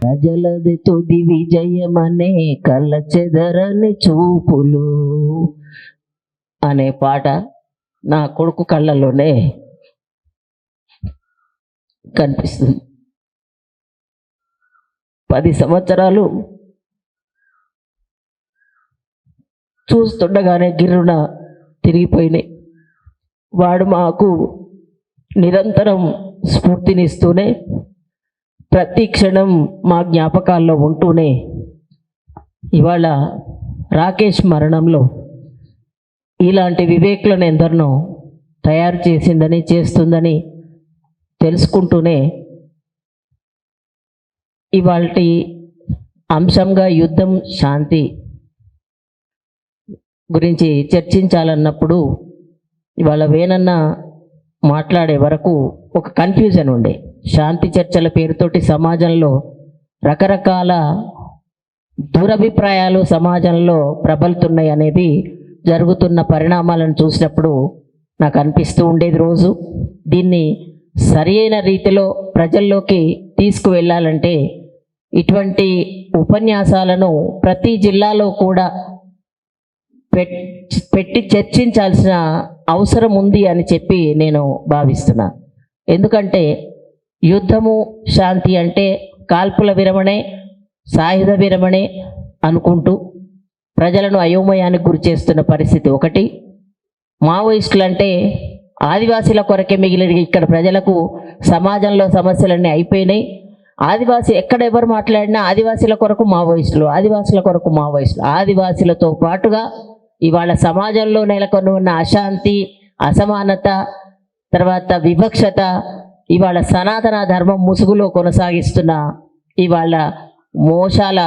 ప్రజలది తుది విజయమనే కళ్ళ చెదరని చూపులు అనే పాట నా కొడుకు కళ్ళల్లోనే కనిపిస్తుంది. 10 సంవత్సరాలు చూస్తుండగానే గిర్రున తిరిగిపోయినాయి. వాడు మాకు నిరంతరం స్ఫూర్తినిస్తూనే ప్రతి క్షణం మా జ్ఞాపకాల్లో ఉంటూనే ఇవాళ రాకేష్ మరణంలో ఇలాంటి వివేకులను ఎందరినో తయారు చేసిందని చేస్తుందని తెలుసుకుంటూనే ఇవాల్టి అంశంగా యుద్ధం శాంతి గురించి చర్చించాలన్నప్పుడు ఇవాళ వేణన్న మాట్లాడే వరకు ఒక కన్ఫ్యూజన్ ఉండే. శాంతి చర్చల పేరుతోటి సమాజంలో రకరకాల దురభిప్రాయాలు సమాజంలో ప్రబలుతున్నాయి అనేది జరుగుతున్న పరిణామాలను చూసినప్పుడు నాకు అనిపిస్తూ ఉండేది. రోజు దీన్ని సరైన రీతిలో ప్రజల్లోకి తీసుకువెళ్ళాలంటే ఇటువంటి ఉపన్యాసాలను ప్రతి జిల్లాలో కూడా పెట్టి చర్చించాల్సిన అవసరం ఉంది అని చెప్పి నేను భావిస్తున్నాను. ఎందుకంటే యుద్ధము శాంతి అంటే కాల్పుల విరమణే, సాయుధ విరమణే అనుకుంటూ ప్రజలను అయోమయానికి గురి చేస్తున్న పరిస్థితి ఒకటి. మావోయిస్టులు అంటే ఆదివాసీల కొరకే మిగిలిన ఇక్కడ ప్రజలకు సమాజంలో సమస్యలన్నీ అయిపోయినాయి. ఆదివాసీ ఎక్కడ ఎవరు మాట్లాడినా ఆదివాసీల కొరకు మావోయిస్టులు, ఆదివాసీల కొరకు మావోయిస్టులు. ఆదివాసీలతో పాటుగా ఇవాళ సమాజంలో నెలకొని ఉన్న అశాంతి, అసమానత, తర్వాత వివక్షత, ఇవాళ సనాతన ధర్మం ముసుగులో కొనసాగిస్తున్న ఇవాళ మోసాల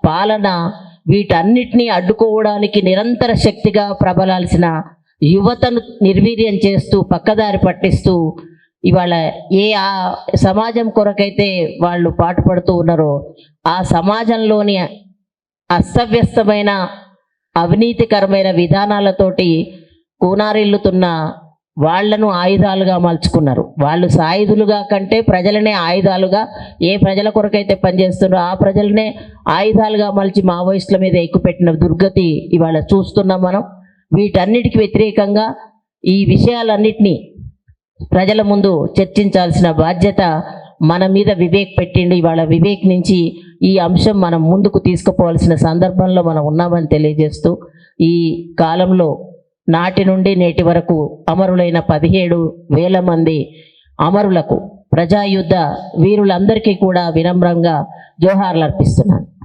పాలన, వీటన్నిటినీ అడ్డుకోవడానికి నిరంతర శక్తిగా ప్రబలాల్సిన యువతను నిర్వీర్యం చేస్తూ పక్కదారి పట్టిస్తూ ఇవాళ ఆ సమాజం కొరకైతే వాళ్ళు పాటుపడుతూ ఉన్నారో ఆ సమాజంలోని అస్తవ్యస్తమైన అవినీతికరమైన విధానాలతోటి కూనారిల్లుతున్న వాళ్లను ఆయుధాలుగా మలుచుకున్నారు. వాళ్ళు సాయుధులుగా కంటే ప్రజలనే ఆయుధాలుగా, ఏ ప్రజల కొరకైతే పనిచేస్తున్నారో ఆ ప్రజలనే ఆయుధాలుగా మలిచి మావోయిస్టుల మీద ఎక్కుపెట్టిన దుర్గతి ఇవాళ చూస్తున్నాం మనం. వీటన్నిటికి వ్యతిరేకంగా ఈ విషయాలన్నిటినీ ప్రజల ముందు చర్చించాల్సిన బాధ్యత మన మీద వివేక్ పెట్టిండు. ఇవాళ వివేక్ నుంచి ఈ అంశం మనం ముందుకు తీసుకుపోవాల్సిన సందర్భంలో మనం ఉన్నామని తెలియజేస్తూ, ఈ కాలంలో నాటి నుండి నేటి వరకు అమరులైన 17,000 మంది అమరులకు, ప్రజాయుద్ధ వీరులందరికీ కూడా వినమ్రంగా జోహార్లు అర్పిస్తున్నాను.